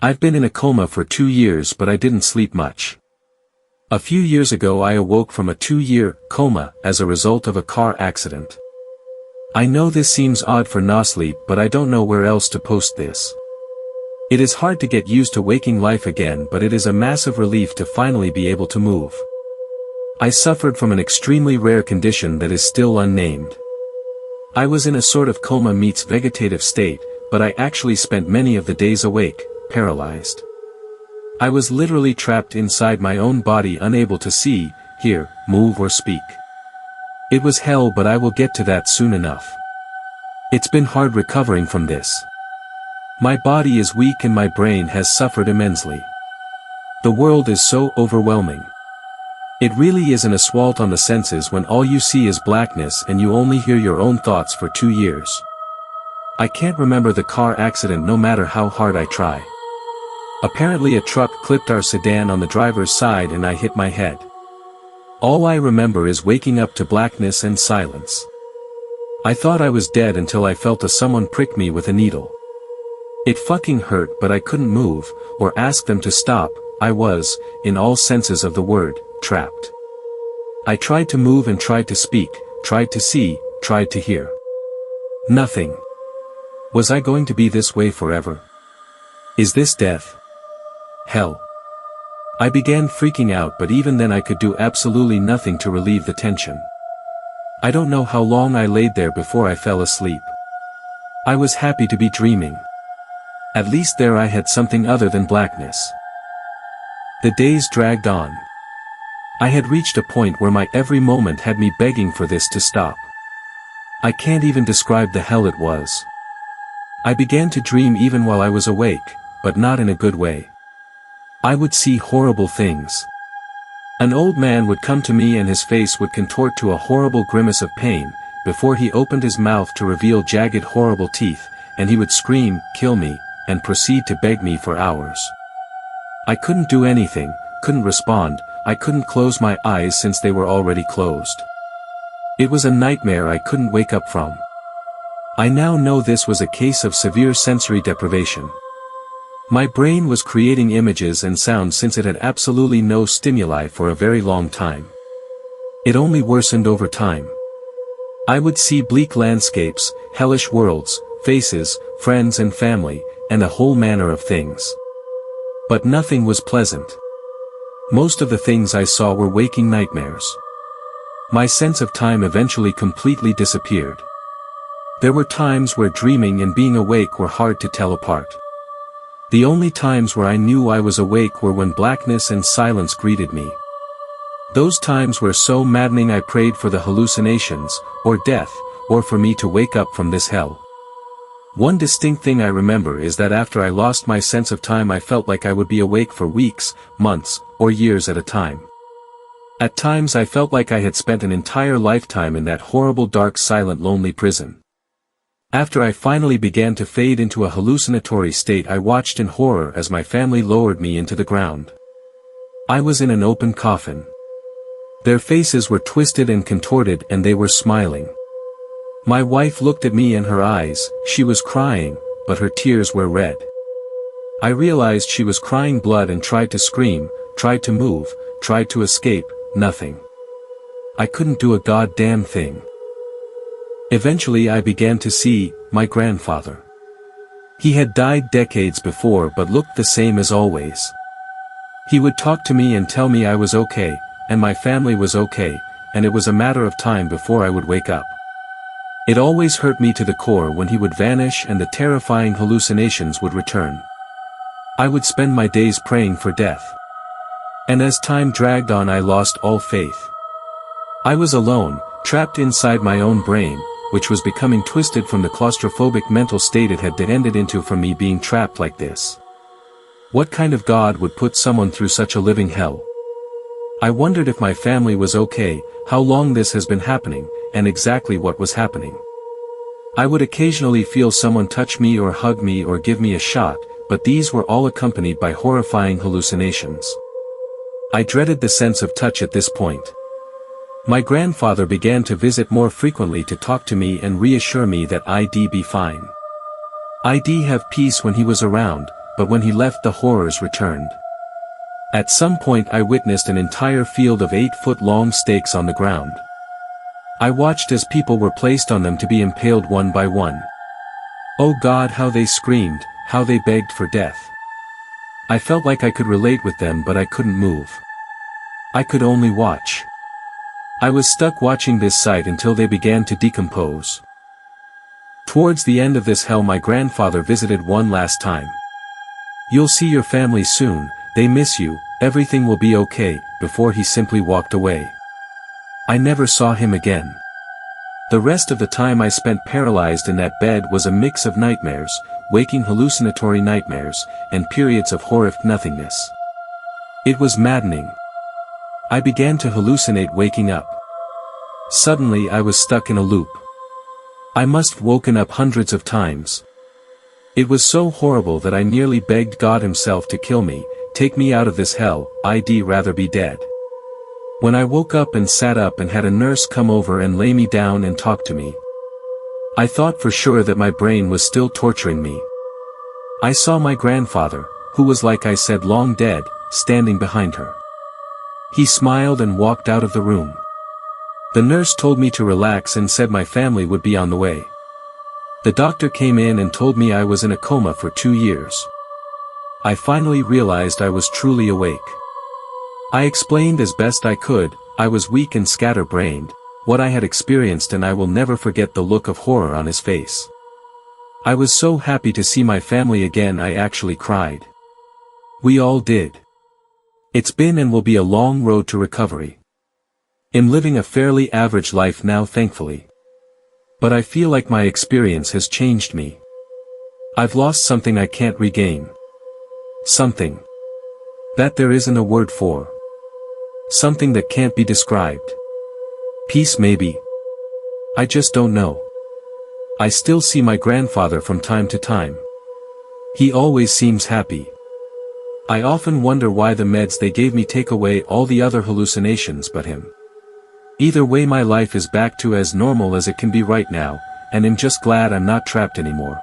I've been in a coma for 2 years, but I didn't sleep much. A few years ago I awoke from a 2-year coma as a result of a car accident. I know this seems odd for no sleep, but I don't know where else to post this. It is hard to get used to waking life again, but it is a massive relief to finally be able to move. I suffered from an extremely rare condition that is still unnamed. I was in a sort of coma meets vegetative state, but I actually spent many of the days awake, paralyzed. I was literally trapped inside my own body, unable to see, hear, move or speak. It was hell, but I will get to that soon enough. It's been hard recovering from this. My body is weak and my brain has suffered immensely. The world is so overwhelming. It really is an assault on the senses when all you see is blackness and you only hear your own thoughts for 2 years. I can't remember the car accident no matter how hard I try. Apparently a truck clipped our sedan on the driver's side and I hit my head. All I remember is waking up to blackness and silence. I thought I was dead until I felt someone prick me with a needle. It fucking hurt, but I couldn't move, or ask them to stop. I was, in all senses of the word, trapped. I tried to move and tried to speak, tried to see, tried to hear. Nothing. Was I going to be this way forever? Is this death? Hell. I began freaking out, but even then I could do absolutely nothing to relieve the tension. I don't know how long I laid there before I fell asleep. I was happy to be dreaming. At least there I had something other than blackness. The days dragged on. I had reached a point where my every moment had me begging for this to stop. I can't even describe the hell it was. I began to dream even while I was awake, but not in a good way. I would see horrible things. An old man would come to me and his face would contort to a horrible grimace of pain, before he opened his mouth to reveal jagged horrible teeth, and he would scream, "Kill me," and proceed to beg me for hours. I couldn't do anything, couldn't respond, I couldn't close my eyes since they were already closed. It was a nightmare I couldn't wake up from. I now know this was a case of severe sensory deprivation. My brain was creating images and sounds since it had absolutely no stimuli for a very long time. It only worsened over time. I would see bleak landscapes, hellish worlds, faces, friends and family, and a whole manner of things. But nothing was pleasant. Most of the things I saw were waking nightmares. My sense of time eventually completely disappeared. There were times where dreaming and being awake were hard to tell apart. The only times where I knew I was awake were when blackness and silence greeted me. Those times were so maddening I prayed for the hallucinations, or death, or for me to wake up from this hell. One distinct thing I remember is that after I lost my sense of time I felt like I would be awake for weeks, months, or years at a time. At times I felt like I had spent an entire lifetime in that horrible dark silent lonely prison. After I finally began to fade into a hallucinatory state I watched in horror as my family lowered me into the ground. I was in an open coffin. Their faces were twisted and contorted and they were smiling. My wife looked at me and her eyes, she was crying, but her tears were red. I realized she was crying blood and tried to scream, tried to move, tried to escape, nothing. I couldn't do a goddamn thing. Eventually I began to see my grandfather. He had died decades before but looked the same as always. He would talk to me and tell me I was okay, and my family was okay, and it was a matter of time before I would wake up. It always hurt me to the core when he would vanish and the terrifying hallucinations would return. I would spend my days praying for death. And as time dragged on I lost all faith. I was alone, trapped inside my own brain, which was becoming twisted from the claustrophobic mental state it had ended into from me being trapped like this. What kind of God would put someone through such a living hell? I wondered if my family was okay, how long this has been happening, and exactly what was happening. I would occasionally feel someone touch me or hug me or give me a shot, but these were all accompanied by horrifying hallucinations. I dreaded the sense of touch at this point. My grandfather began to visit more frequently to talk to me and reassure me that I'd be fine. I'd have peace when he was around, but when he left the horrors returned. At some point I witnessed an entire field of 8-foot-long stakes on the ground. I watched as people were placed on them to be impaled one by one. Oh God, how they screamed, how they begged for death. I felt like I could relate with them, but I couldn't move. I could only watch. I was stuck watching this sight until they began to decompose. Towards the end of this hell, my grandfather visited one last time. "You'll see your family soon, they miss you, everything will be okay," before he simply walked away. I never saw him again. The rest of the time I spent paralyzed in that bed was a mix of nightmares, waking hallucinatory nightmares, and periods of horrific nothingness. It was maddening. I began to hallucinate waking up. Suddenly I was stuck in a loop. I must have woken up hundreds of times. It was so horrible that I nearly begged God himself to kill me, take me out of this hell, I'd rather be dead. When I woke up and sat up and had a nurse come over and lay me down and talk to me, I thought for sure that my brain was still torturing me. I saw my grandfather, who was like I said long dead, standing behind her. He smiled and walked out of the room. The nurse told me to relax and said my family would be on the way. The doctor came in and told me I was in a coma for 2 years. I finally realized I was truly awake. I explained as best I could, I was weak and scatterbrained, what I had experienced, and I will never forget the look of horror on his face. I was so happy to see my family again I actually cried. We all did. It's been and will be a long road to recovery. I'm living a fairly average life now, thankfully. But I feel like my experience has changed me. I've lost something I can't regain. Something that there isn't a word for. Something that can't be described. Peace maybe. I just don't know. I still see my grandfather from time to time. He always seems happy. I often wonder why the meds they gave me take away all the other hallucinations but him. Either way, my life is back to as normal as it can be right now, and I'm just glad I'm not trapped anymore.